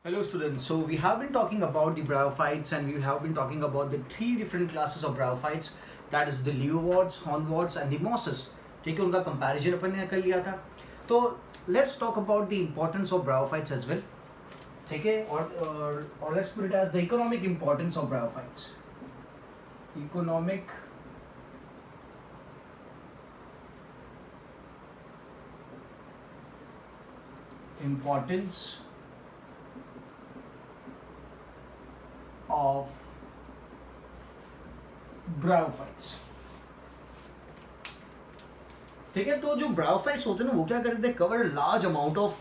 Hello students, so we have been talking about the bryophytes and we have been talking about the three different classes of bryophytes, that is the leowards, hornwards and the mosses. ठीक है, उनका comparison अपन ने कर लिया था. तो let's talk about the importance of bryophytes as well. ठीक है, और let's put it as the economic importance of bryophytes. Economic importance of bryophytes. ठीक है, तो जो ब्रायोफाइट्स होते हैं ना वो क्या करते हैं, cover large amount of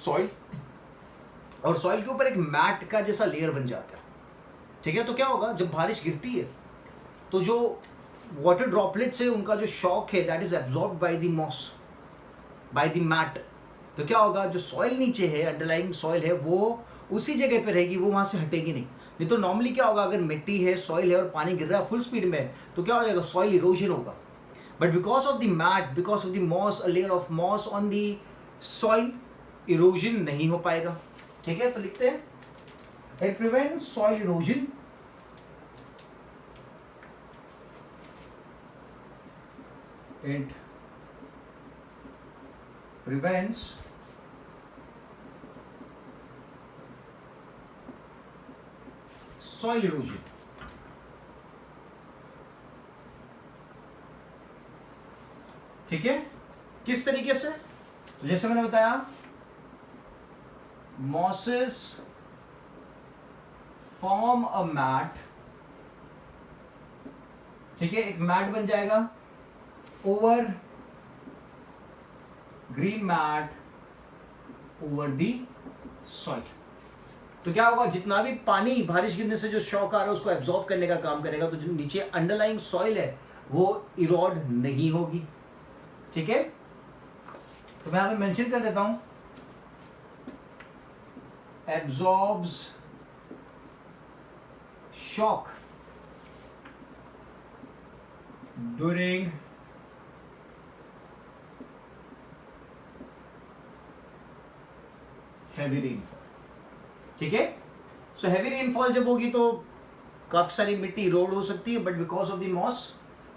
soil और सॉइल के ऊपर एक मैट का जैसा लेयर बन जाता है. ठीक है, तो क्या होगा जब बारिश गिरती है तो जो वाटर ड्रॉपलेट्स है उनका जो शॉक है that is absorbed by the moss, by the mat. तो क्या होगा, जो सॉइल नीचे है, अंडरलाइंग सॉइल है, वो उसी जगह पे रहेगी, वो वहां से हटेगी नहीं तो नॉर्मली क्या होगा, अगर मिट्टी है, सॉइल है और पानी गिर रहा है फुल स्पीड में तो क्या हो जाएगा, सॉइल इरोजन होगा. But because of the mat, because of the moss, a layer of moss on the soil, erosion नहीं हो पाएगा. ठीक है, तो लिखते हैं it prevents soil erosion it prevents soil erosion. ठीक है, किस तरीके से, तो जैसे मैंने बताया mosses form a mat. ठीक है, एक मैट बन जाएगा over green mat over the soil. तो क्या होगा, जितना भी पानी बारिश गिरने से जो शॉक आ रहा है उसको एब्जॉर्ब करने का काम करेगा, तो जो नीचे अंडरलाइंग सॉइल है वो इरोड नहीं होगी. ठीक है, तो मैं यहां पे मेंशन कर देता हूं absorbs shock during heavy rainfall. ठीक है, सो हैवी रेनफॉल जब होगी तो काफी सारी मिट्टी इरोड हो सकती है, but because of the moss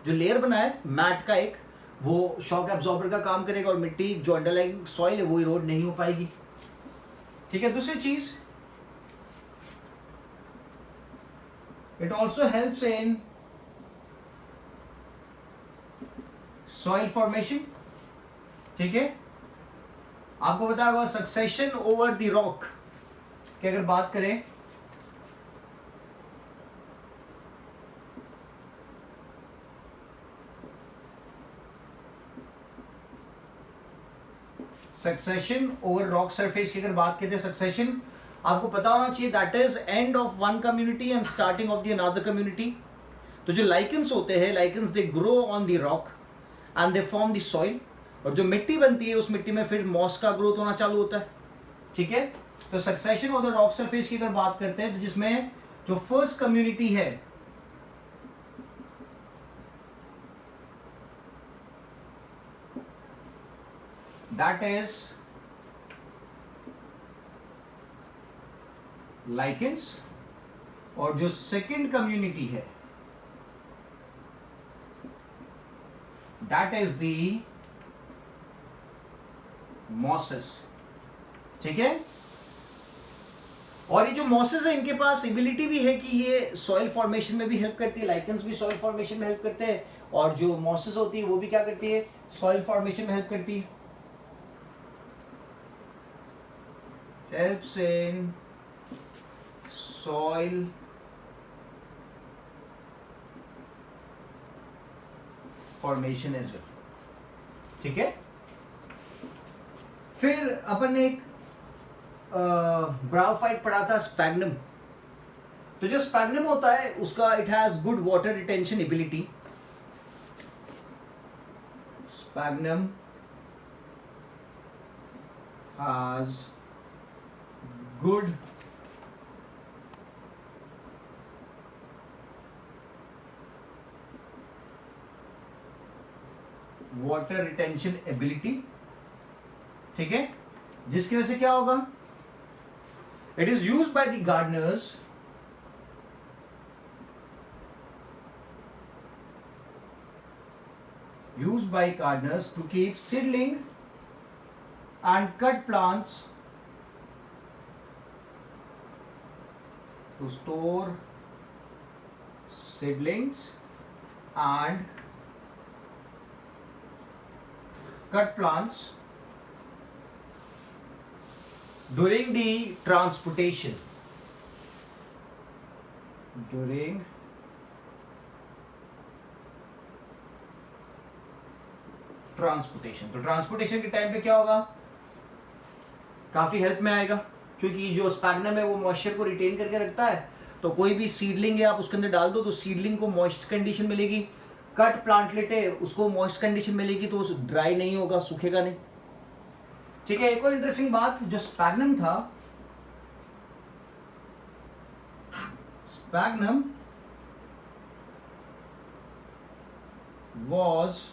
जो लेयर बना है मैट का एक, वो शॉक एब्जॉर्बर का काम करेगा और मिट्टी जो अंडरलाइंग सॉइल है वो इरोड नहीं हो पाएगी. ठीक है, दूसरी चीज, it also helps in soil formation. ठीक है, आपको पता होगा सक्सेशन ओवर द रॉक की अगर बात करें, सक्सेशन ओवर रॉक सरफेस की अगर बात करते हैं, सक्सेशन आपको पता होना चाहिए that is end of one community and starting of the another community. तो जो लाइकेंस होते हैं, lichens they grow on the rock and they form the soil, और जो मिट्टी बनती है उस मिट्टी में फिर मॉस का ग्रोथ होना चालू होता है. ठीक है, तो succession of the rock surface की अगर बात करते हैं तो जिसमें जो फर्स्ट कम्युनिटी है दैट इज लाइकेंस, और जो सेकंड कम्युनिटी है दैट इज द मॉसेस. ठीक है, और ये जो मॉसेस है इनके पास एबिलिटी भी है कि ये सॉइल फॉर्मेशन में भी हेल्प करती है, लाइकेंस भी सॉइल फॉर्मेशन में हेल्प करते हैं, और जो मॉसेस होती है वो भी क्या करती है, सॉइल फॉर्मेशन में हेल्प करती है. Helps in soil formation as well. ठीक है, फिर अपन ने एक ब्रायोफाइट पढ़ा था स्पैग्नम. तो जो स्पैग्नम होता है उसका it has good water retention ability. Sphagnum has good water retention ability. ठीक है, जिसकी वजह से क्या होगा, It is used by the gardeners to keep seedling and cut plants, to store seedlings and cut plants during the transportation. During transportation, तो transportation के time पे क्या होगा, काफी हेल्प में आएगा, क्योंकि जो स्पैग्नम है वो मॉइस्चर को रिटेन करके रखता है। तो कोई भी सीडलिंग है आप उसके अंदर डाल दो तो सीडलिंग को मॉइस्ट कंडीशन मिलेगी, कट प्लांटलेट है उसको मॉइस्ट कंडीशन मिलेगी, तो ड्राई नहीं होगा, सूखेगा नहीं। ठीक है, एक और इंटरेस्टिंग बात, जो स्पैग्नम था, sphagnum was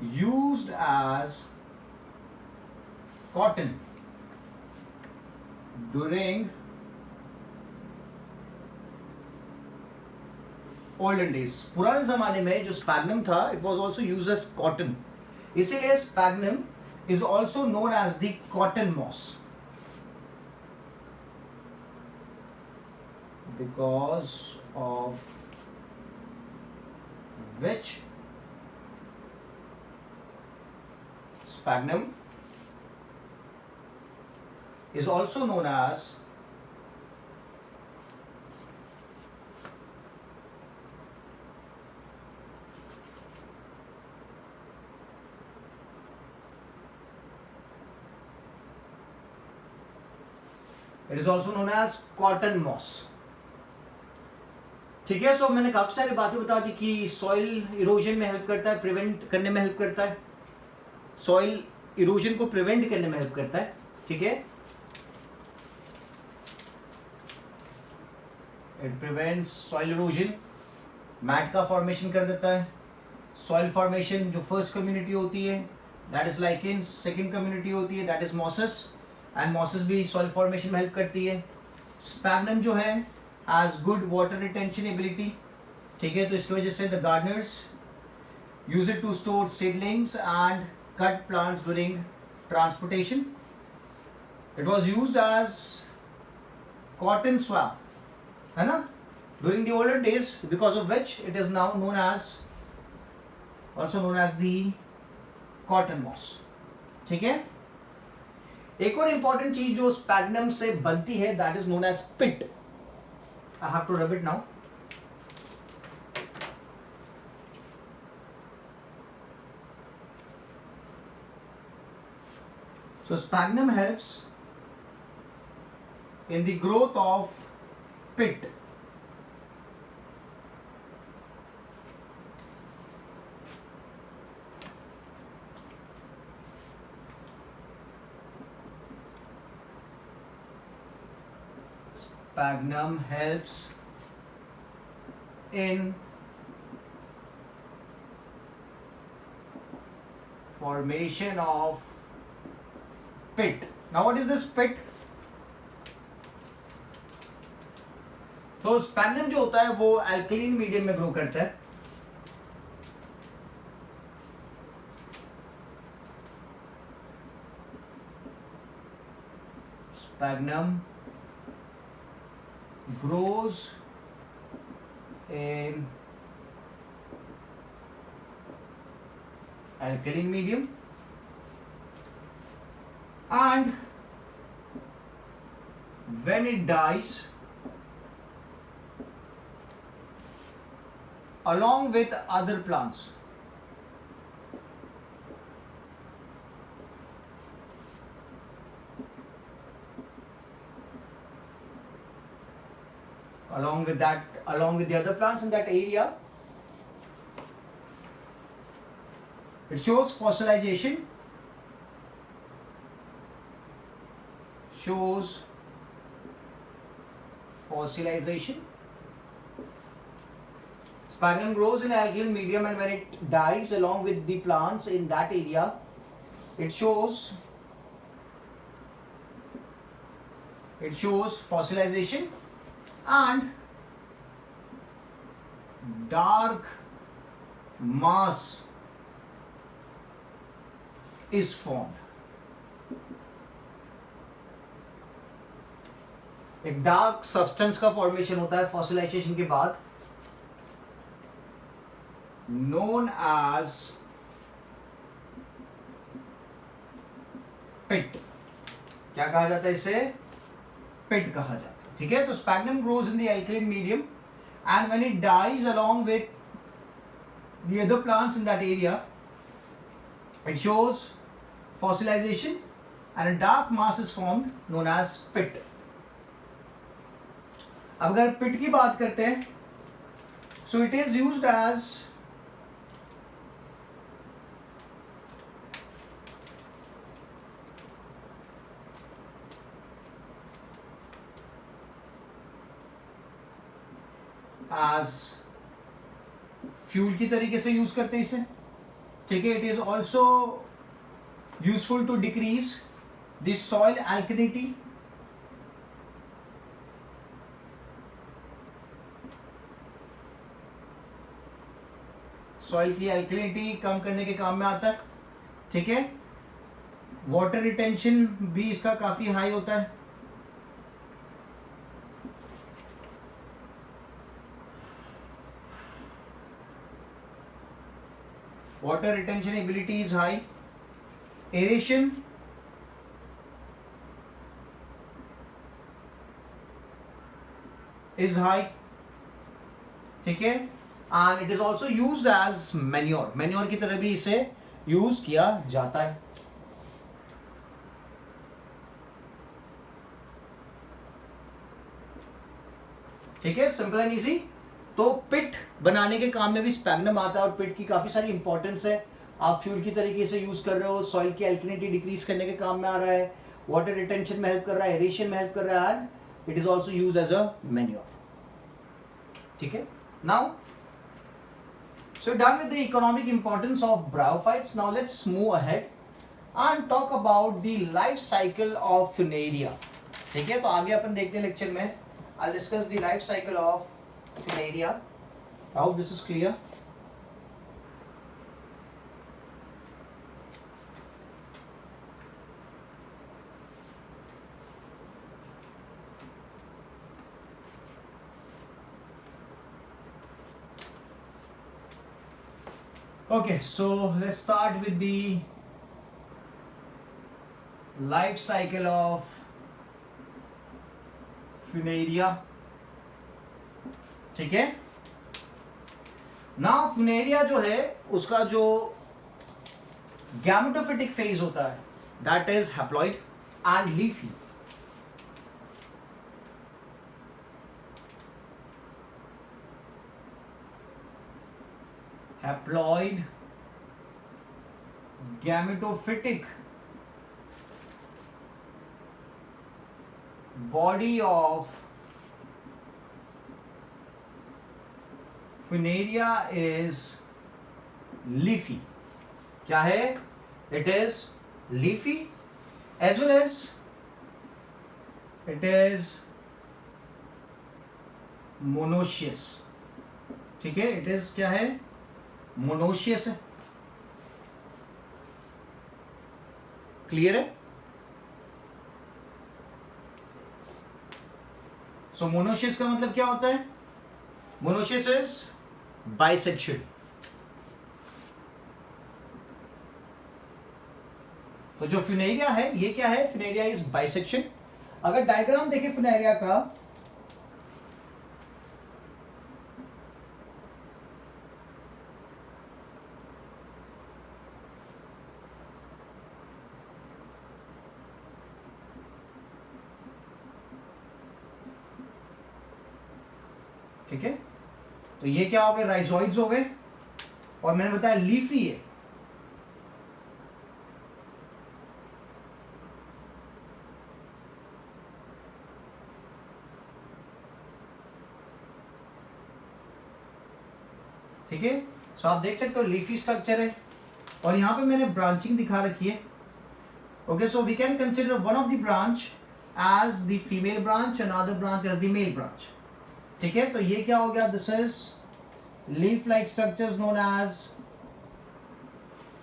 used as cotton during olden days। पुराने जमाने में जो स्पैग्नम था, it was also used as cotton, इसीलिए sphagnum is also known as the cotton moss, because of which sphagnum is also known as cotton moss। ठीक है, सो मैंने काफी सारी बातें बता दी कि सॉइल इरोजन में हेल्प करता है, प्रिवेंट करने में हेल्प करता है, सॉइल इरोजन को प्रिवेंट करने में हेल्प करता है। ठीक है, it prevents soil erosion, mat का फॉर्मेशन कर देता है, सॉइल फॉर्मेशन जो फर्स्ट कम्युनिटी होती है that is lichens, second community होती है that is mosses, and mosses भी सॉइल फॉर्मेशन में हेल्प करती है। स्पैग्नम जो है has good water retention ability. ठीक है, तो इसकी वजह से the gardeners use it to store seedlings and cut plants during transportation। It was used as cotton swab, है ना, during the older days, because of which it is now known as, also known as the cotton moss। ठीक है, एक और important चीज जो sphagnum से बनती है that is known as pit। I have to rub it now। So sphagnum helps in the growth of pit। Sphagnum helps in formation of pit। Now what is this pit? तो sphagnum जो होता है वो alkaline medium में grow करता है। Sphagnum grows in alkaline medium, and when it dies along with other plants, along with the other plants in that area, it shows fossilization, Sphagnum grows in alkaline medium, and when it dies along with the plants in that area, it shows It shows fossilization and dark mass is formed. एक dark substance का formation होता है fossilisation के बाद, known as पिट. क्या कहा जाता है इसे? पिट कहा जाता है. ठीक है, तो sphagnum grows in the alkaline medium and when it dies along with the other plants in that area, it shows fossilization and a dark mass is formed known as pit. अब अगर पिट की बात करते हैं, so it is used as fuel की तरीके से use करते हैं इसे. ठीक है, it is also useful to decrease the soil alkalinity, soil की एल्कलिनिटी कम करने के काम में आता है. ठीक है, वाटर रिटेंशन भी इसका काफी हाई होता है. Water retention ability is high. Aeration is high. ठीक है, and it is also used as manure. Manure की तरह भी इसे यूज किया जाता है. ठीक है, सिंपल एंड इजी. तो पिट बनाने के काम में भी स्पैग्नम आता है और पिट की काफी सारी इंपॉर्टेंस है. आप फ्यूल की तरीके से यूज कर रहे हो, सॉइल की एल्कलिनिटी डिक्रीज करने के काम में आ रहा है, वाटर रिटेंशन में हेल्प कर रहा है, एरेशन में हेल्प कर रहा है, it is also use as a manure. ठीक है, now so done with the economic importance of bryophytes. Now let's move ahead and talk about the life cycle of funaria. ठीक है, तो आगे अपन देखते हैं लेक्चर में. I discuss the life cycle of funaria. I hope this is clear. Okay, so let's start with the life cycle of Funaria. ठीक है, नाउ Funaria जो है उसका जो गैमेटोफिटिक फेज होता है that is haploid and leafy. Haploid, gametophytic body of Funaria is leafy. क्या है? It is leafy as well as it is monoecious. ठीक है, it is क्या है? मोनोशियस है. क्लियर है? सो मोनोशियस का मतलब क्या होता है? Monoecious is bisexual. तो जो फ्यूनेरिया है ये क्या है? Funaria is bisexual. अगर डायग्राम देखें फ्यूनेरिया का, ठीक है, तो ये क्या हो गए? राइजोइड्स हो गए. और मैंने बताया लीफी है. ठीक है, सो आप देख सकते हो लीफी स्ट्रक्चर है और यहां पे मैंने ब्रांचिंग दिखा रखी है. Okay, so we can consider one of the branch as the female branch, another branch as the male branch. ठीक है, तो ये क्या हो गया? This is leaf like structures known as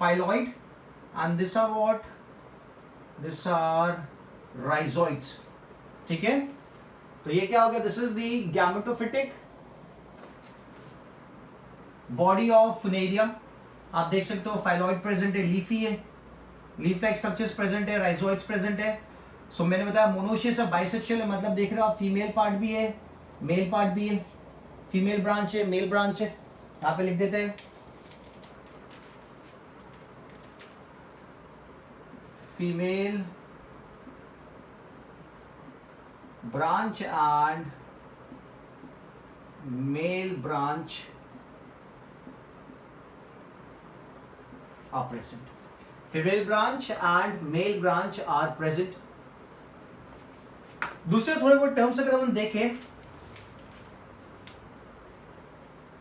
phylloid, and this are what? This are rhizoids. ठीक है, तो ये क्या हो गया? This is the gametophytic body of funaria. आप देख सकते हो फाइलॉइड प्रेजेंट है, लीफी है, लीफ लाइक स्ट्रक्चर्स प्रेजेंट है, राइजोइड्स प्रेजेंट है. सो मैंने बताया मोनोशियस है, बाइसेक्सुअल है, मतलब देख रहे हो आप फीमेल पार्ट भी है, मेल पार्ट भी है, फीमेल ब्रांच है, मेल ब्रांच है. यहाँ पे लिख देते हैं female branch and male branch are present. Female branch and male branch are present. दूसरे थोड़े बहुत टर्म्स अगर हम देखें,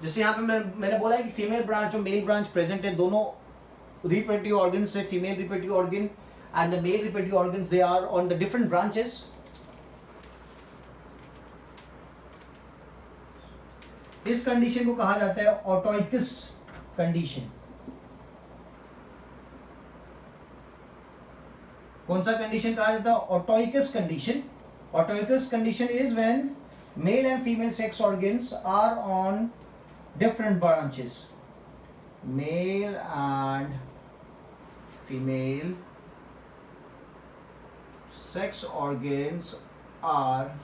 जैसे यहाँ पे मैंने बोला है कि फीमेल ब्रांच और मेल ब्रांच प्रेजेंट है, दोनों रिप्रोडक्टिव ऑर्गन्स है, female reproductive organ and the male reproductive organs, they are on the different branches. इस कंडीशन को कहा जाता है ऑटोइकस कंडीशन. कौन सा कंडीशन कहा जाता है? Autoicous condition. Autoicous condition is when male and female sex organs are on different branches. Male and female sex organs are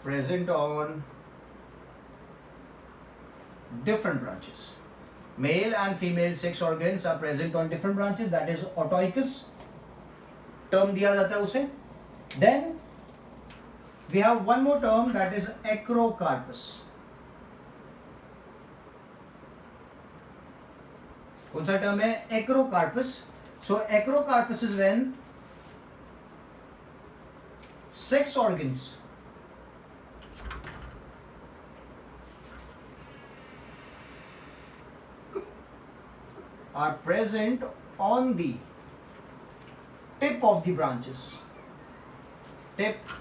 present on different branches. Male and female sex organs are present on different branches. That is autoicous term दिया जाता है उसे. Then we have one more term, that is acrocarpus. कौन सा term है? acrocarpus. So acrocarpus is when sex organs are present on the tip of the branches. Tip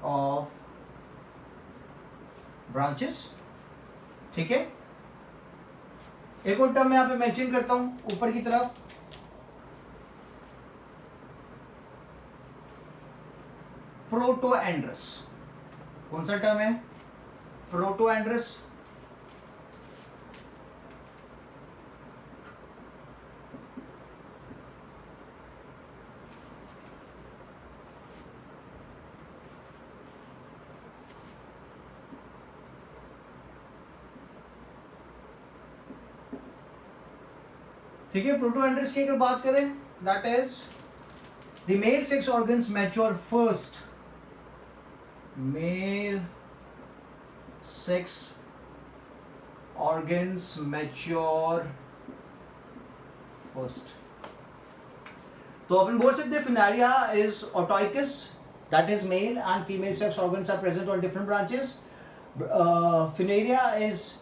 of branches. ठीक है, एक और टर्म मैं यहाँ पे मेंशन करता हूं ऊपर की तरफ, प्रोटोएंड्रस. कौन सा टर्म है? प्रोटोएंड्रस. ठीक है, प्रोटोएंड्रस की अगर बात करें, that is the male sex organs mature first. Male sex organs mature first. तो अपन बोल सकते हैं funaria is autoicous, that is male and female sex organs are present on different branches. Funaria is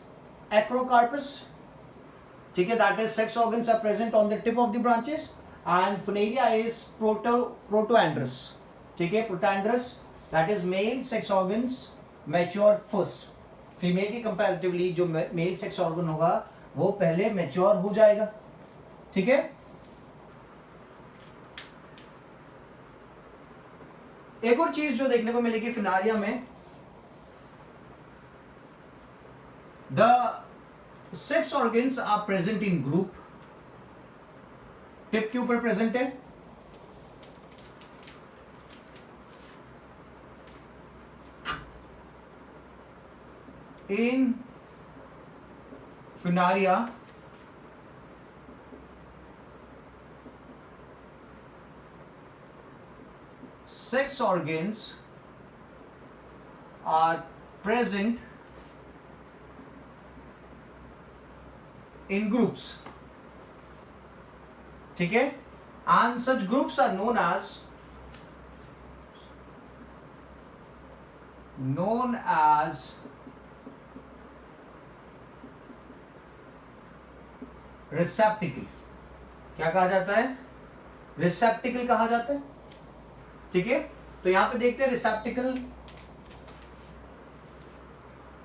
acrocarpous. ठीक है, that is sex organs are present on the tip of the branches. And funaria is protandrous. ठीक है, protandrous that is male sex organs mature first. Female की comparatively जो male sex organ होगा वो पहले mature हो जाएगा. ठीक है, एक और चीज जो देखने को मिलेगी फिनारिया में, the sex organs are present in group. Tip के ऊपर प्रेजेंट है. इन फिनारिया sex organs are present in groups. ठीक है, and such groups are known as रिसेप्टिकल। क्या कहा जाता है? रिसेप्टिकल कहा जाता है। ठीक है, तो यहां पे देखते हैं रिसेप्टिकल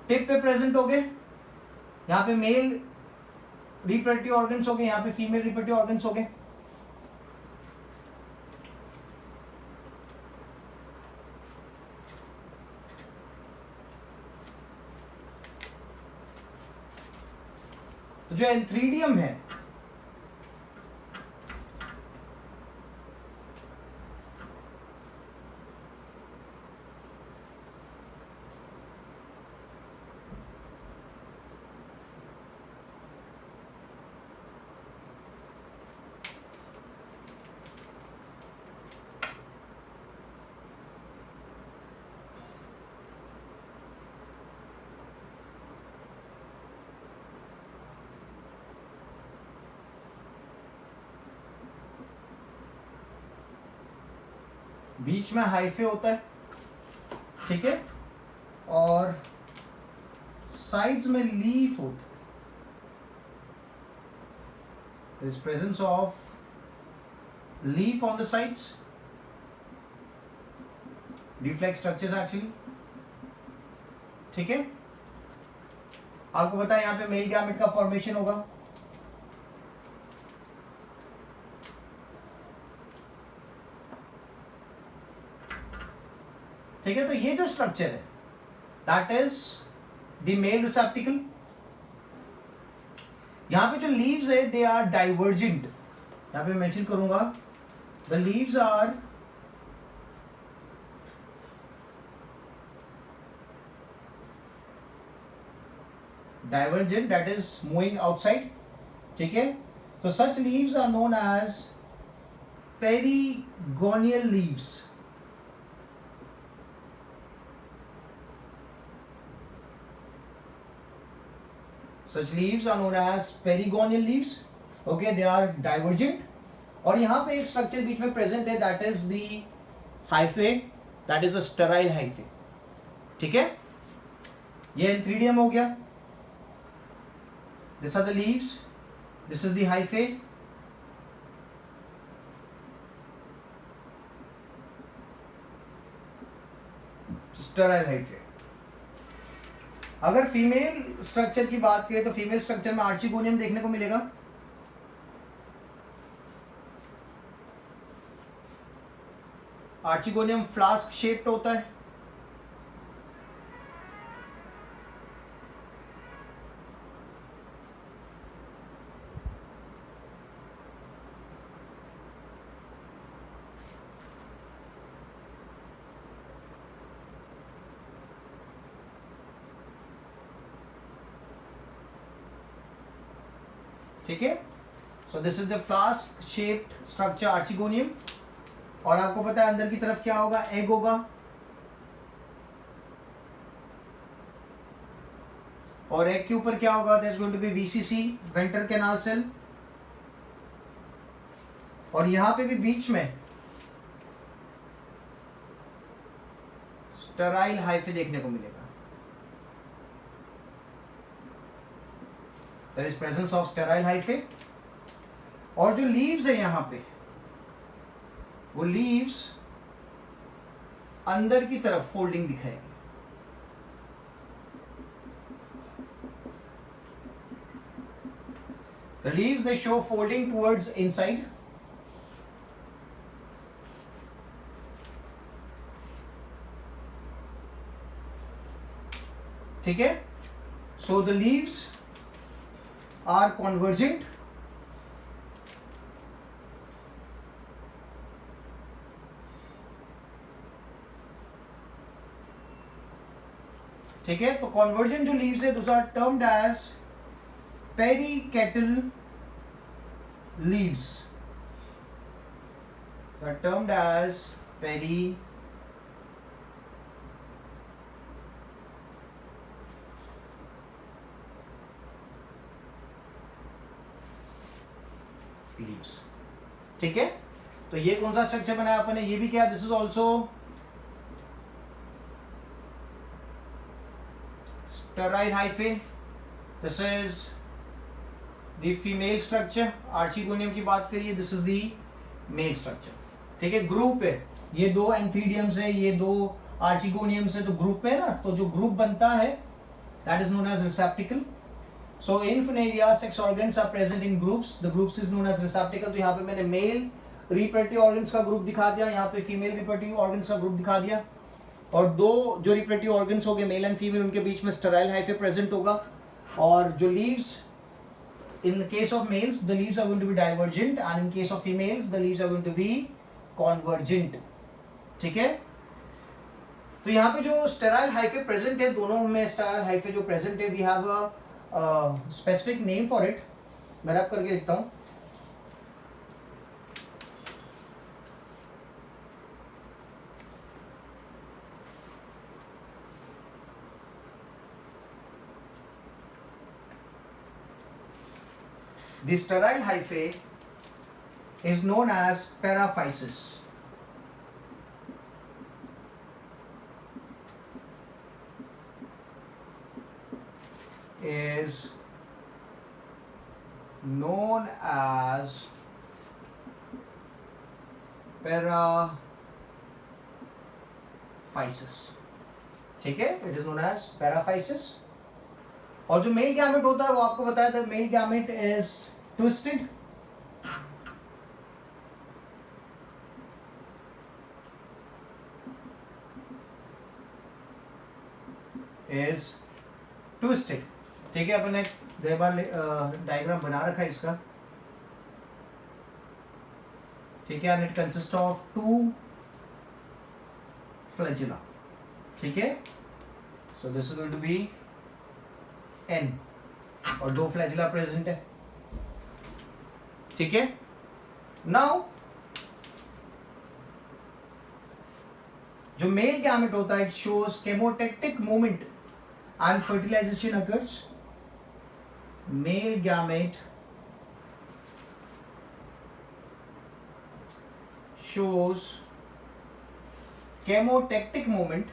टिप पे प्रेजेंट हो गए, यहां पे मेल रिप्रोडक्टिव ऑर्गन्स हो गए, यहां पे फीमेल रिप्रोडक्टिव ऑर्गन्स हो गए। तो जो एंथ्रीडियम है, बीच में हाइफे होता है, ठीक है, और साइड्स में लीफ होता है। there is presence of leaf on the sides, leaf-like structures actually, ठीक है। आपको पता है यहाँ पे मेल गैमेट का फॉर्मेशन होगा, ठीक है। तो ये जो स्ट्रक्चर है that is the male receptacle. यहां पे जो लीव्स है दे आर डाइवर्जेंट, यहां पे मेंशन करूंगा the leaves are divergent, that is moving outside, ठीक है। So such leaves are known as perigonial leaves. Such leaves are known as perigonial leaves. Okay, they are divergent. और यहाँ पे एक structure बीच में प्रेजेंट है that is the hyphae, that is a sterile hyphae, ठीक है। ये एंथ्रीडियम हो गया, this are the leaves, this is the hyphae, sterile hyphae. अगर फीमेल स्ट्रक्चर की बात करें तो फीमेल स्ट्रक्चर में आर्चिगोनियम देखने को मिलेगा, आर्चिगोनियम फ्लास्क शेप्ड होता है, ठीक है। So this is the flask shaped structure archegonium. और आपको पता है अंदर की तरफ क्या होगा? एग होगा, और एग के ऊपर क्या होगा? That's going to be VCC, venter canal cell. और यहां पे भी बीच में स्टेराइल हाइफे देखने को मिलेगा, there is presence of sterile hyphae. और जो लीव्स है यहां पे, वो लीव्स अंदर की तरफ फोल्डिंग दिखाएगी, the leaves they show folding towards inside, ठीक है। so the leaves are convergent, ठीक है। तो कॉन्वर्जेंट जो लीव्स है those are termed as perichaetal leaves, are termed as peri leaves, ठीक है। तो ये कौन सा स्ट्रक्चर बनाया अपन ने? ये भी क्या? This is also sterile hyphae, this is the female structure, archegonium की बात करिए, this is the male structure. ठीक है, ग्रुप है, ये दो एंथीडियम्स है, ये दो आर्चिगोनियम्स है, तो ग्रुप है ना, तो जो ग्रुप बनता है that is known as receptacle. So in funaria sex organs are present in groups, the groups is known as receptacle. तो यहाँ पे मैंने मेल रिप्रोडक्टिव ऑर्गन्स का ग्रुप दिखा दिया, यहाँ पे फीमेल रिप्रोडक्टिव ऑर्गन्स का ग्रुप दिखा दिया, और दो जो रिप्रोडक्टिव ऑर्गन्स हो गए मेल एंड फीमेल, उनके बीच में स्टेराइल हाइफे प्रेजेंट होगा, और जो leaves in the case of males the leaves are going to be divergent and in case of females the leaves are going to be convergent। ठीक है, तो यहाँ पे जो स्टेराइल हाइफे प्रेजेंट है, दोनों में स्टेराइल हाइफे जो प्रेजेंट है, we have a specific name for it, मैं रैप करके लिखता हूँ। The sterile hyphae is known as paraphysis। Is known as paraphysis। ठीक है, it is known as paraphysis. और जो मेल गैमेट होता है वो आपको बताया था, male gamete is twisted, is twisted. ठीक है, अपने कई बार डायग्राम बना रखा है इसका। ठीक है, and it consist of two flagella. ठीक है, so this is going to be an, और दो फ्लैजिला प्रेजेंट है। ठीक है, नाउ जो मेल गैमेट होता है, it shows chemotactic movement and fertilization occurs. Male gamete shows chemotactic movement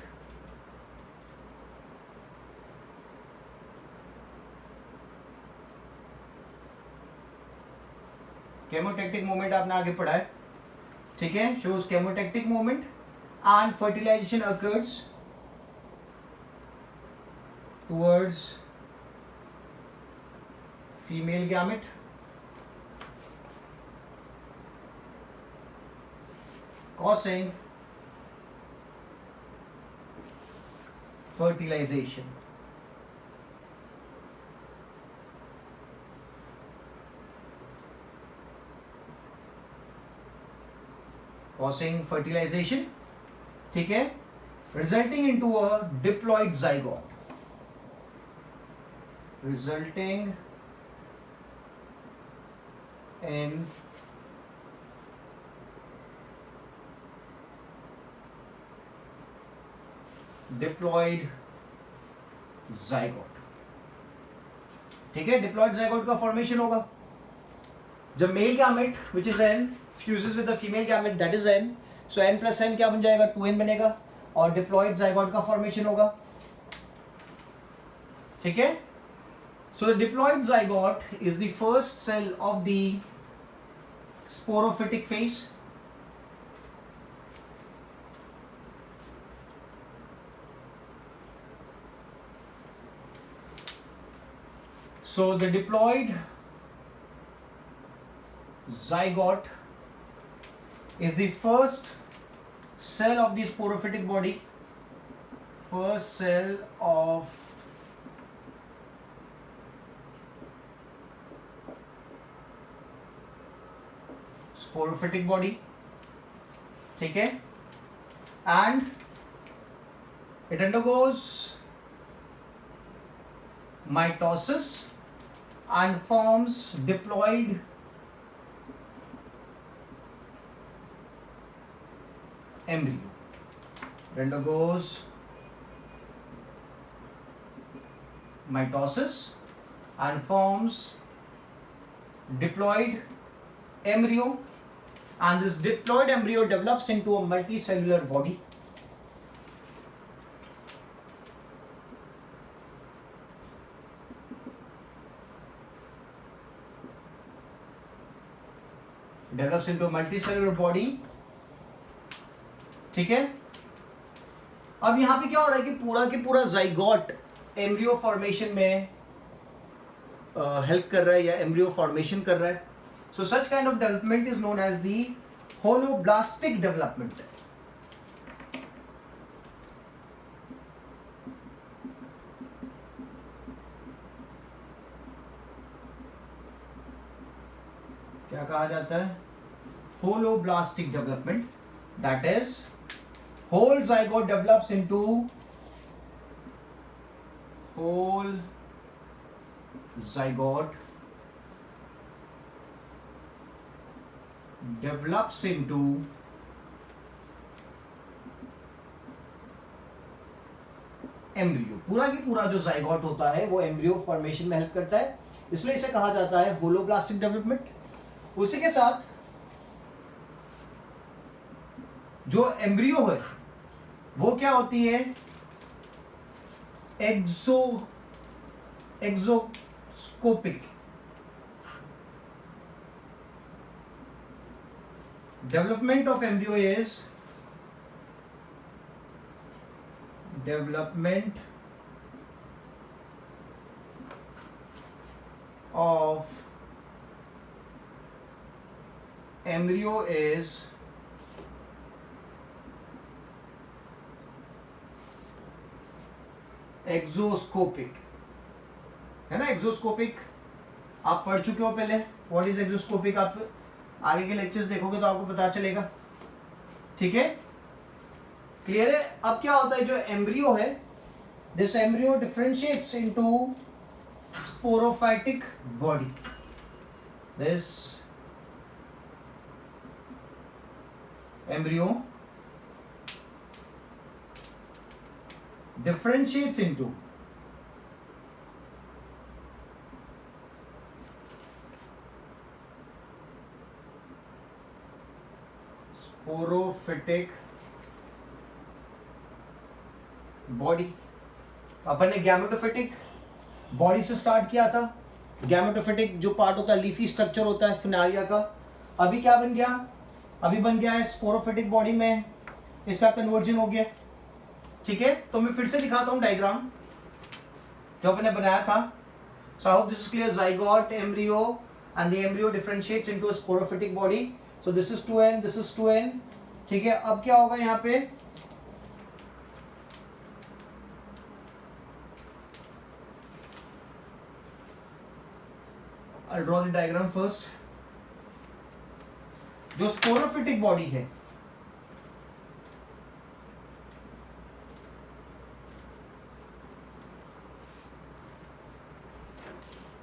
आपने आगे पढ़ा है। ठीक है, shows chemotactic movement and fertilization occurs towards female gamete, causing fertilization। causing fertilization। ठीक है, resulting into a diploid zygote, resulting in diploid zygote. ठीक है, डिप्लॉइड जाइगोट का फॉर्मेशन होगा जब male gamete which is n fuses with the female gamete that is n, so n plus n क्या बन जाएगा, 2n बनेगा, और डिप्लॉइड जाइगोट का फॉर्मेशन होगा। ठीक है, so the diploid zygote is the first cell of the sporophytic phase. So the diploid zygote is the first cell of the sporophytic body, first cell of sporophytic body। ठीक है, and it undergoes mitosis and forms diploid embryo। It undergoes mitosis and forms diploid embryo, and this diploid embryo develops into a multicellular body। Develops into multicellular body, ठीक है। अब यहां पे क्या हो रहा है कि पूरा की पूरा जाइगोट एम्ब्रियो फॉर्मेशन में हेल्प कर रहा है या एम्ब्रियो फॉर्मेशन कर रहा है। So such kind of development is known as the holoblastic development. क्या कहा जाता है? Holoblastic development, that is whole zygote develops into whole zygote develops into embryo. पूरा की पूरा जो जाइगोट होता है वो एम्ब्रियो फॉर्मेशन में हेल्प करता है, इसलिए इसे कहा जाता है होलोब्लास्टिक डेवलपमेंट। उसी के साथ जो एम्ब्रियो है वो क्या होती है? Exoscopic. Development of embryo is development of embryo is exoscopic, है ना। एक्सोस्कोपिक आप पढ़ चुके हो पहले, व्हाट इज एक्सोस्कोपिक। आप आगे के लेक्चर्स देखोगे तो आपको पता चलेगा, ठीक है, क्लियर है। अब क्या होता है, जो एम्ब्रियो है, this embryo differentiates into sporophytic body. This embryo differentiates into sporophytic body। अपन ने गैमेटोफिटिक बॉडी से स्टार्ट किया था। गैमेटोफिटिक जो पार्ट होता है, लीफी स्ट्रक्चर होता है फिनारिया का, अभी क्या बन गया? अभी बन गया है स्पोरोफिटिक बॉडी में इसका कन्वर्जन हो गया, ठीक है। तो मैं फिर से दिखाता हूं डायग्राम जो अपने बनाया था। So I hope this is clear. Zygote, embryo and the embryo differentiates into a sporophytic body. So this is 2n, this is 2n, ठीक है। अब क्या होगा यहाँ पे? I'll draw the diagram first। जो स्पोरोफिटिक बॉडी है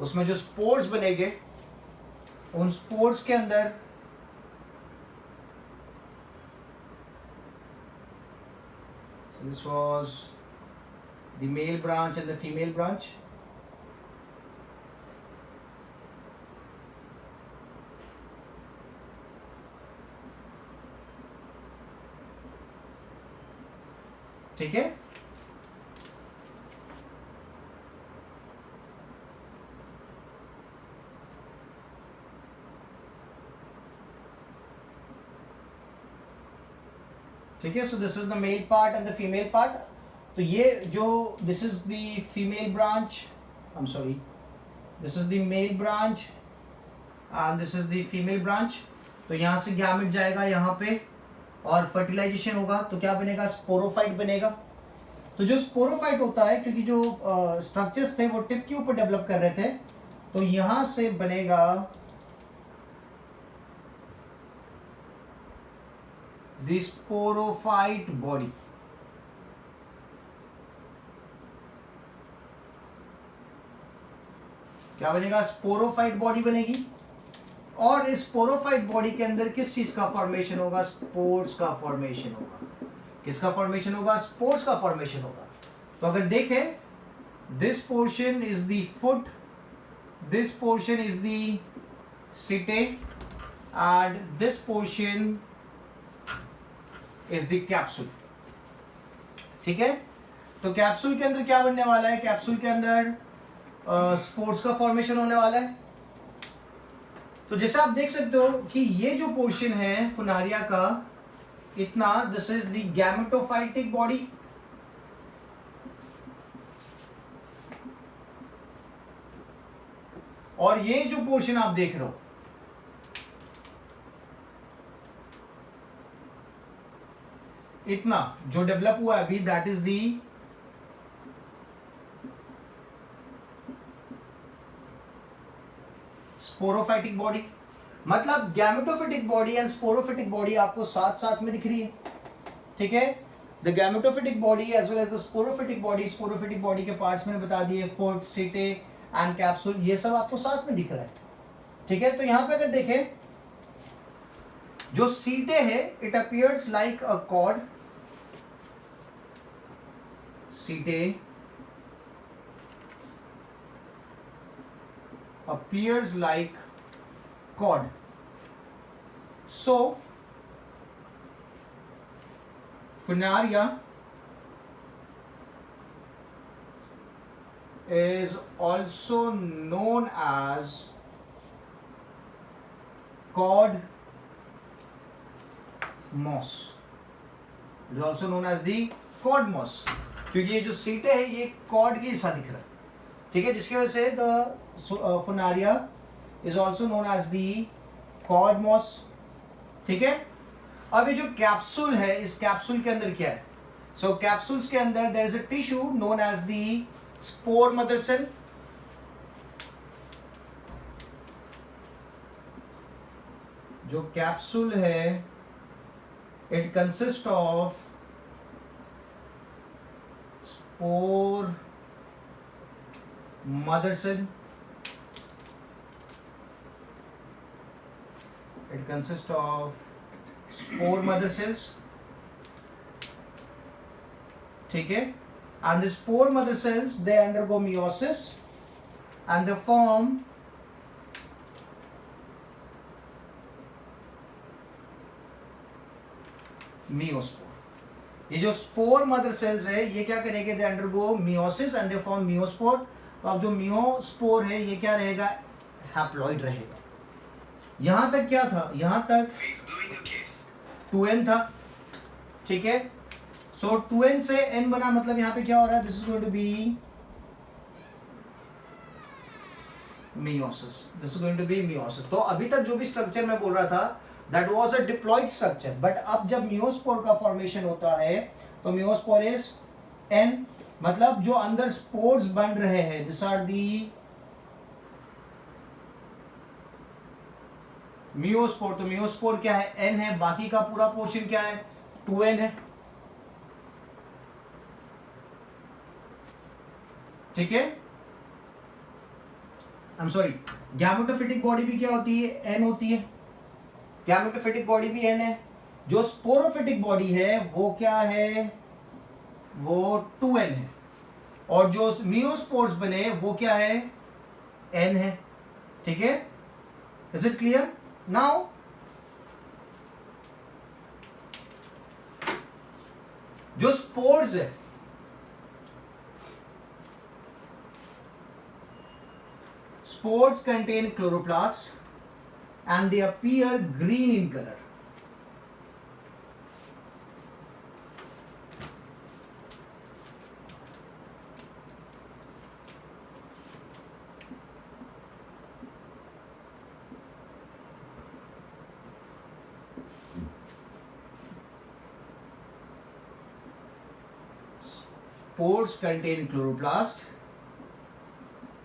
उसमें जो स्पोर्स बनेंगे, उन स्पोर्स के अंदर this was the male branch and the female branch. ठीक है, ठीक है। So this is the male part and the female part. तो ये जो this is the female branch, I am sorry, this is the male branch and this is the female branch. तो यहाँ से गैमेट जाएगा यहाँ पे और फर्टिलाइजेशन होगा, तो क्या बनेगा? स्पोरोफाइट बनेगा। तो जो स्पोरोफाइट होता है, क्योंकि जो स्ट्रक्चर्स थे वो टिप के ऊपर डेवलप कर रहे थे, तो यहां से बनेगा द स्पोरोफाइट बॉडी। क्या बनेगा? स्पोरोफाइट बॉडी बनेगी। और इस स्पोरोफाइट बॉडी के अंदर किस चीज का फॉर्मेशन होगा? स्पोर्स का फॉर्मेशन होगा। किसका फॉर्मेशन होगा? स्पोर्स का फॉर्मेशन होगा। तो अगर देखें, this portion is the foot, this portion is the setae and this portion is the capsule, ठीक है। तो कैप्सूल के अंदर क्या बनने वाला है? कैप्सूल के अंदर स्पोर्स का फॉर्मेशन होने वाला है। तो तो जैसे आप देख सकते हो कि ये जो पोर्शन है फुनारिया का इतना, this is the gametophytic body, और ये जो पोर्शन आप देख रहे हो इतना जो डेवलप हुआ है अभी, that is the sporophytic body. मतलब gametophytic body and sporophytic body आपको साथ साथ में दिख रही है, ठीक है। The gametophytic body as well as the sporophytic body, sporophytic body के पार्ट्स मैंने बता दिए, फुट, सीटे एंड कैप्सूल, ये सब आपको साथ में दिख रहा है, ठीक है। तो यहां पे अगर देखें जो सीटे है, it appears like a cord, सीटे appears like cord. So Funaria is also known as cord moss. It is also known as the cord moss, क्योंकि ये जो सीटे है ये कॉर्ड के जैसा दिख रहा है, ठीक है, जिसकी वजह से the funaria is also known as the cord moss, ठीक है। अब ये जो कैप्सूल है, इस कैप्सूल के अंदर क्या है? सो कैप्सूल्स के अंदर there is a tissue known as the spore mother cell, जो कैप्सूल है it consist of spore mother cell, it consists of spore mother cells, ठीक है, and the spore mother cells they undergo meiosis and they form meiospore। ये जो spore mother cells है ये क्या करेंगे? They undergo meiosis and they form meiospore. तो अब जो मियोस्पोर है ये क्या रहेगा? हैप्लॉइड रहेगा। यहां तक क्या था? यहां तक 2n था, ठीक है। सो 2n से n बना, मतलब यहां पे क्या हो रहा है? This is going to be meiosis, this is going to be meiosis. तो अभी तक जो भी स्ट्रक्चर मैं बोल रहा था that was a diploid structure, but अब जब मियोस्पोर का फॉर्मेशन होता है तो मियोस्पोर इज n, मतलब जो अंदर स्पोर्स बन रहे हैं दिस आर दी मियोस्पोर। तो मियोस्पोर क्या है? n है, बाकी का पूरा पोर्शन क्या है? 2n है, ठीक है। आई एम सॉरी, गैमेटोफिटिक बॉडी भी क्या होती है? n होती है। गैमेटोफिटिक बॉडी भी n है। जो स्पोरोफिटिक बॉडी है वो क्या है? वो 2n है। और जो मियोस्पोर्स बने वो क्या है? n है, ठीक है। Is it clear now? जो स्पोर्स है, spores contain chloroplast and they appear green in color. Spores contain chloroplast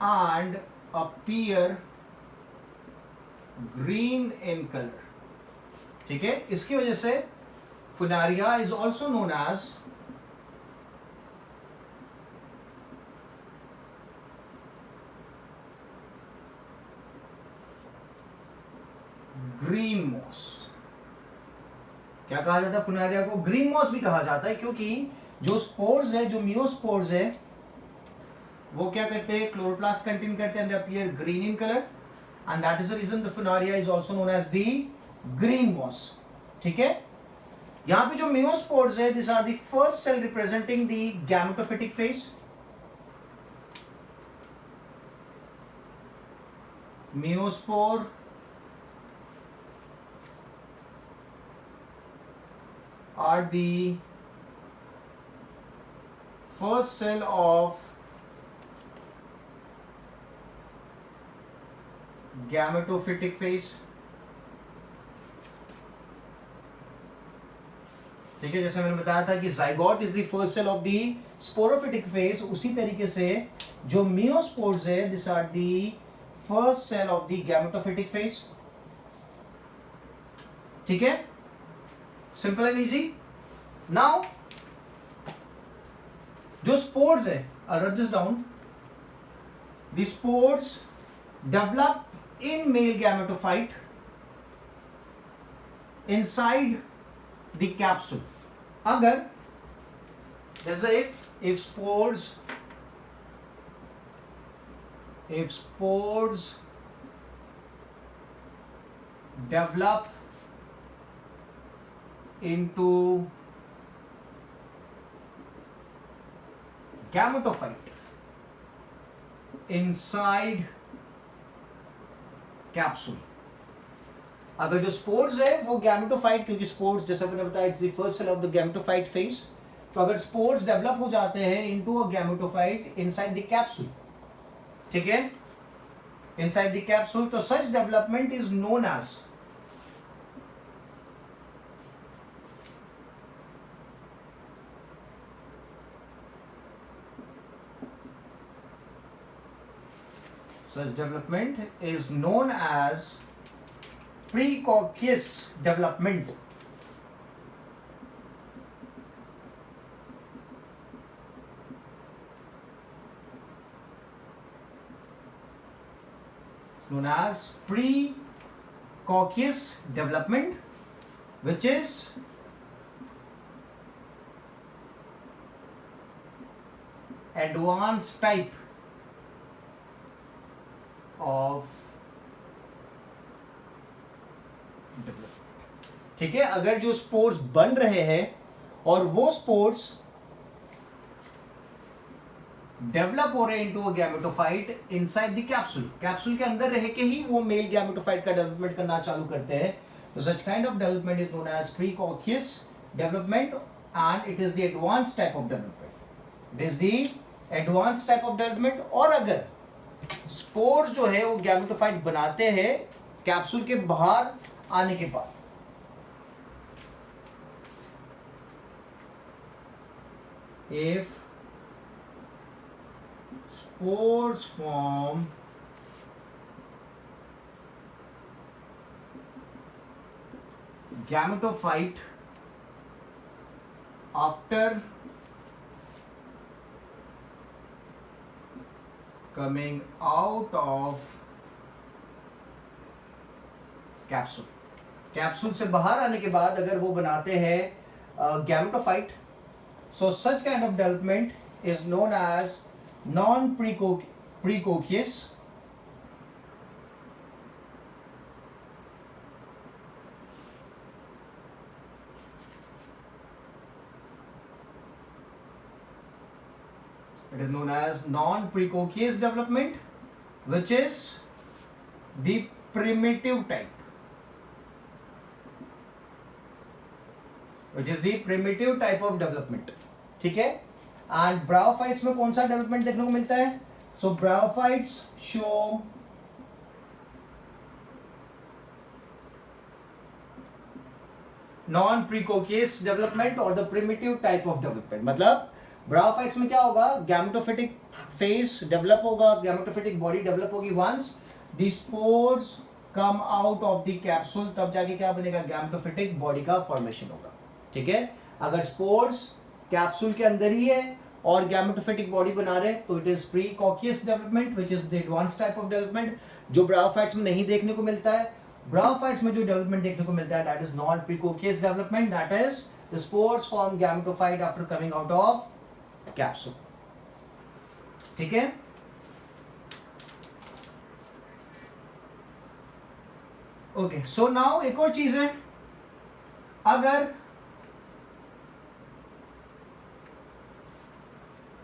and appear green in color, ठीक है। इसकी वजह से funaria is also known as green moss. क्या कहा जाता है फुनारिया को? ग्रीन मॉस भी कहा जाता है, क्योंकि जो स्पोर्स है, जो मियोस्पोर्स है, वो क्या करते हैं? क्लोरोप्लास्ट कंटेन करते हैं, they appear green in colour and that is the reason the funaria is also known as the green moss, ठीक है। यहां पे जो मियोस्पोर्स है this are the first cell representing the gametophytic phase. Meiospore are the first cell of gametophytic phase. ठीक है, जैसे मैंने बताया था कि zygote is the first cell of the sporophytic phase, उसी तरीके से जो मियोस्पोर्स है this are the first cell of the gametophytic phase. ठीक है, सिंपल एंड इजी. नाउ जो स्पोर्स है, I write this down, the spores develop in male gametophyte inside the capsule. अगर जैसे if spores develop into gametophyte inside capsule, अगर जो spores है वो गैमेटोफाइट, क्योंकि स्पोर्स जैसा मैंने बताया it's the first cell of the gametophyte phase, तो अगर स्पोर्स डेवलप हो जाते हैं into a gametophyte inside the capsule, ठीक है, इनसाइड द कैप्सूल, तो such development is known as precoccus development. Known as precoccus development, which is advanced type of development. ठीक है, अगर जो स्पोर्स बन रहे हैं और वो स्पोर्स डेवलप हो रहे हैं into a gametophyte inside the capsule, capsule के अंदर रह के ही वो मेल गैमेटोफाइट का डेवलपमेंट करना चालू करते हैं, तो such kind of development is known as precocious development and it is the advanced type of development. It is the advanced type of development. और अगर स्पोर्स जो है वो गैमेटोफाइट बनाते हैं कैप्सूल के बाहर आने के बाद, if spores form gametophyte after coming out of capsule, capsule से बाहर आने के बाद अगर वो बनाते हैं gametophyte, so such kind of development is known as non precocious it is known as non-precocious development, which is the primitive type, which is the primitive type of development. ठीक है, एंड ब्रायोफाइट्स में कौन सा development देखने को मिलता है? So bryophytes show non precocious development और the primitive type of development. मतलब ब्रायोफाइट्स में क्या होगा, गैमेटोफिटिक फेज डेवलप होगा, गैमेटोफिटिक बॉडी डेवलप होगी. Once the spores come out of the capsule, तब जाके क्या बनेगा, गैमेटोफिटिक बॉडी का फॉर्मेशन होगा. ठीक है, अगर स्पोर्स कैप्सूल के अंदर ही है और गैमेटोफिटिक बॉडी बना रहे तो it is precocious development, which is the advance type of development, जो ब्रायोफाइट्स में नहीं देखने को मिलता है. ब्रायोफाइट्स में जो डेवलपमेंट देखने को मिलता है that is non precocious development, that is the spores form gametophyte after coming out of capsule. ठीक है, ओके. सो नाउ एक और चीज है, अगर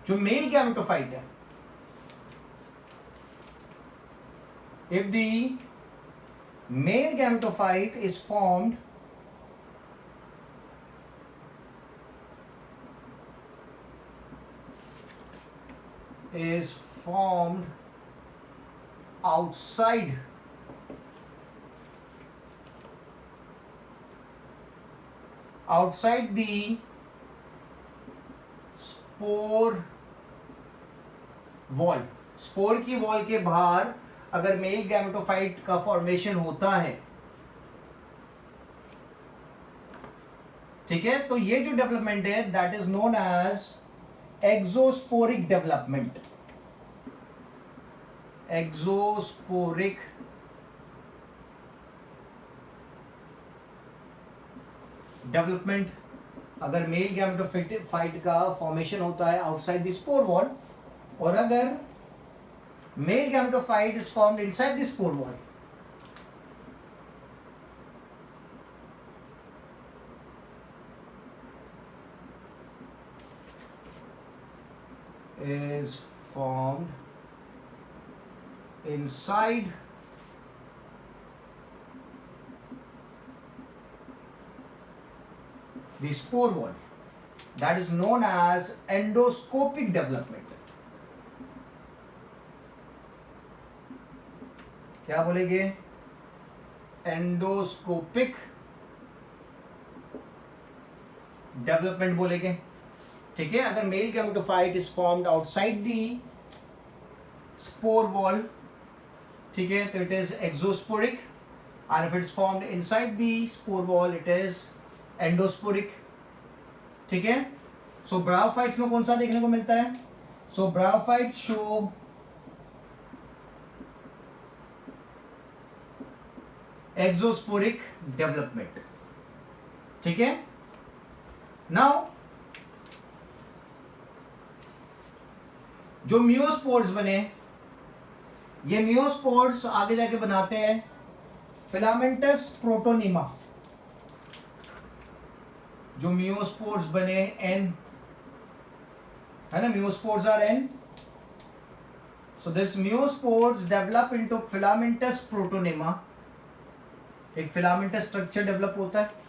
जो मेल गैमेटोफाइट है, if the male gametophyte is formed is formed outside the spore wall, spore की वॉल के बाहर अगर मेल गैमेटोफाइट का फॉर्मेशन होता है, ठीक है, तो ये जो डेवलपमेंट है that is known as exosporic development. Exosporic development अगर मेल गैमेटोफाइट का फॉर्मेशन होता है आउटसाइड द स्पोर वॉल, और अगर male gametophyte is formed inside the spore wall, is formed inside the spore wall, that is known as endoscopic development। क्या बोलेंगे? Endoscopic development बोलेंगे, ठीक है। अगर male gametophyte is formed outside the spore wall, ठीक है, तो it is exosporic, and if it is formed inside the spore wall it is endosporic, ठीक है। सो ब्रायोफाइट्स में कौन सा देखने को मिलता है? सो ब्रायोफाइट शो एक्सोस्पोरिक डेवलपमेंट, ठीक है। नाउ जो मियोस्पोर्स बने, ये मियोस्पोर्स आगे जाके बनाते हैं फिलामेंटस प्रोटोनिमा। जो मियोस्पोर्स बने एन, है ना, मियोस्पोर्स आर एन, so this meiospores develop into filamentous protonema. एक फिलामेंटस स्ट्रक्चर डेवलप होता है,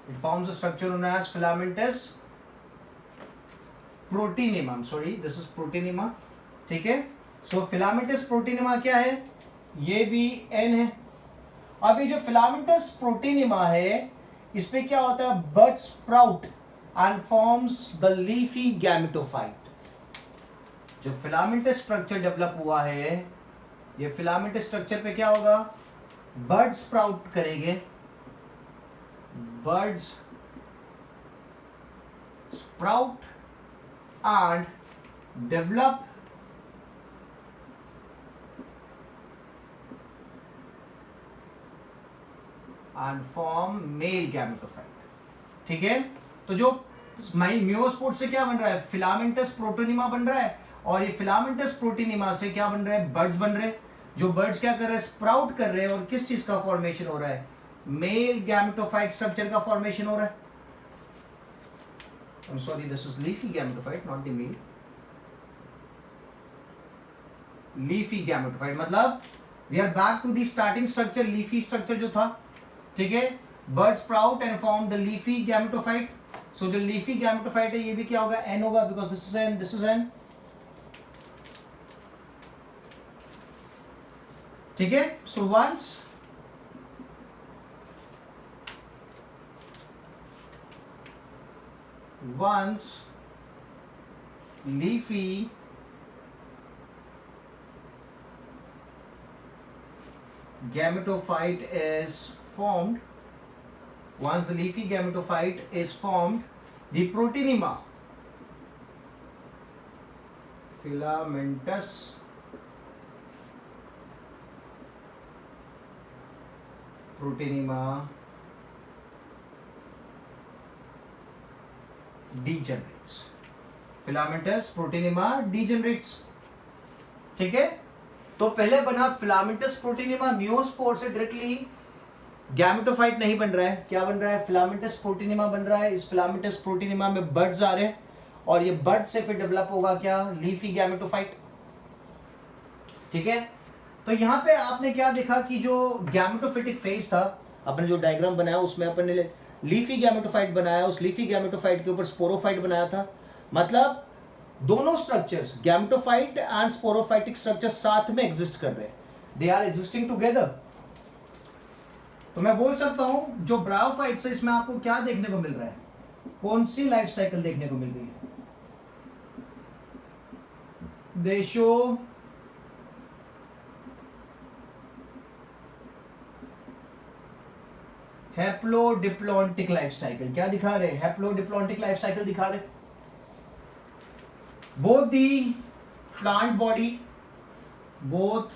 it forms a structure known as filamentous proteinema। I'm sorry, this is proteinema, ठीक है। सो filamentous proteinema क्या है? ये भी N है। अब ये जो filamentous proteinema है, इस पे क्या होता है? bud sprout and forms the leafy gametophyte। जो filamentous structure डेवलप हुआ है, ये filamentous structure पे क्या होगा? bud sprout करेंगे, buds sprout and develop and form male gametophyte, ठीक है। तो जो मियोस्पोर से क्या बन रहा है? फिलामेंटस प्रोटोनिमा बन रहा है, और ये फिलामेंटस प्रोटोनिमा से क्या बन रहा है? बर्ड्स बन रहे हैं। जो बर्ड्स क्या कर रहे हैं? स्प्राउट कर रहे हैं, और किस चीज का फॉर्मेशन हो रहा है? मेल गैमेटोफाइट स्ट्रक्चर का फॉर्मेशन हो रहा है। I'm sorry, this is leafy gametophyte, not the male। leafy gametophyte मतलब we are back to the starting structure, leafy structure जो था, ठीक है। bird sprout and form the leafy gametophyte। so जो leafy gametophyte है ये भी क्या होगा? N होगा, because this is N, this is N, ठीक है। so once leafy gametophyte is formed, once the leafy gametophyte is formed, the proteinema, filamentous proteinema degenerates, filamentous proteinema degenerates, ठीक है। तो पहले बना फिलामेंटस प्रोटीनिमा, मियोस्पोर से डायरेक्टली गैमेटोफाइट नहीं बन रहा है। क्या बन रहा है? फिलामेंटस प्रोटीनिमा बन रहा है। इस फिलामेंटस प्रोटीनिमा में बड्स आ रहे हैं, और ये बड से फिर डेवलप होगा क्या? लीफी गैमेटोफाइट, ठीक है। तो यहाँ पे आपने क्या देखा कि जो गैमेटोफिटिक फेज था, अपने जो डायग्राम बनाया उसमें अपन ने लीफी गैमेटोफाइट बनाया, उस लीफी गैमेटोफाइट के ऊपर स्पोरोफाइट बनाया था। मतलब दोनों structures gametophyte and sporophytic structures साथ में एग्जिस्ट कर रहे हैं, दे आर एग्जिस्टिंग टुगेदर। तो मैं बोल सकता हूं जो ब्रायोफाइट से इसमें आपको क्या देखने को मिल रहा है, कौन सी लाइफ साइकिल देखने को मिल रही है? दे शो हैप्लोडिप्लॉन्टिक लाइफ साइकिल। क्या दिखा रहे? हैप्लोडिप्लॉन्टिक लाइफ साइकिल दिखा रहे। Both the plant body, both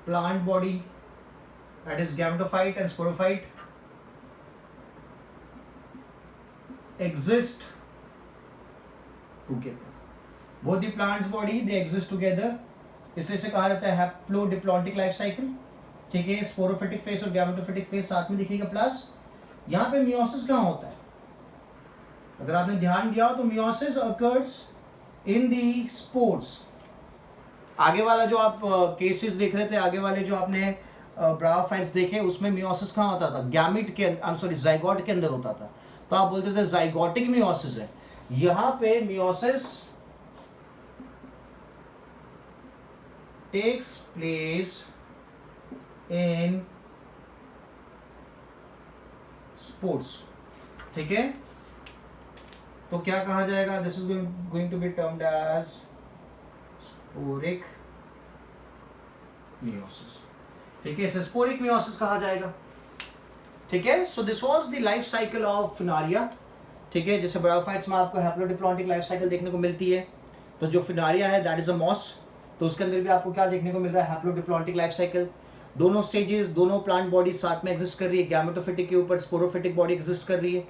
plant body, that is gametophyte and sporophyte, exist together. Both the plant's body they exist together, इसलिए इसे कहा जाता है हैप्लोडिप्लॉन्टिक लाइफ साइकिल। ठीक है, स्पोरोफिटिक फेस और गैमेटोफिटिक फेस साथ में दिखेगा। प्लस यहाँ पे मियोसिस कहाँ होता है? अगर आपने ध्यान दिया हो तो meiosis occurs in the spores. आगे वाला जो आप केसेस देख रहे थे, आगे वाले जो आपने ब्रायोफाइट्स देखे, उसमें मियोसिस कहाँ होता था? गैमेट के जाइगोट के अंदर होता था। तो आप बोलते थे जाइगोटिक मियोसिस है। यहाँ पे meiosis takes place in spores. ठीक है, तो क्या कहा जाएगा? This is going to be termed as sporic meiosis. ठीक है, इसे स्पोरिक मियोसिस कहा जाएगा। ठीक है, so this was the life cycle of Funaria. ठीक है, जैसे ब्रायोफाइट्स में आपको हैप्लोडिप्लॉन्टिक लाइफ साइकिल देखने को मिलती है, तो जो फिनारिया है दैट इज अ मॉस, तो उसके अंदर भी आपको क्या देखने को मिल रहा है? Haplodiplontic life cycle. दोनों स्टेजेस, दोनों प्लांट बॉडी साथ में एग्जिस्ट कर रही है। गैमेटोफिटिक के ऊपर स्पोरोफिटिक बॉडी एग्जिस्ट कर रही है।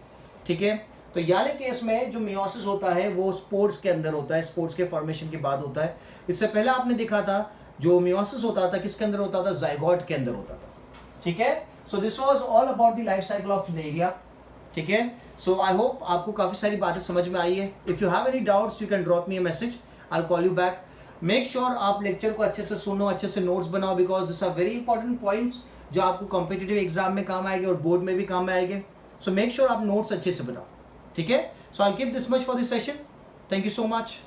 ठीक है, तो याले केस में जो मियोसिस होता है वो स्पोर्स के अंदर होता है, स्पोर्स के फॉर्मेशन के बाद होता है। इससे पहले आपने देखा था जो मियोसिस होता था किसके अंदर होता था? जाइगोट के अंदर होता था। ठीक है, so this was all about the life cycle of Funaria. ठीक है, सो आई होप आपको काफ़ी सारी बातें समझ में आई है। If you have any doubts you can drop me a message, I will call you back. Make sure आप लेक्चर को अच्छे से सुनो, अच्छे से नोट्स बनाओ, because this are very important points जो आपको कॉम्पिटिटिव एग्जाम में काम आएंगे और बोर्ड में भी काम आएंगे। सो मेक श्योर आप नोट्स अच्छे से बनाओ। ठीक है, so I keep this much for this session. Thank you so much.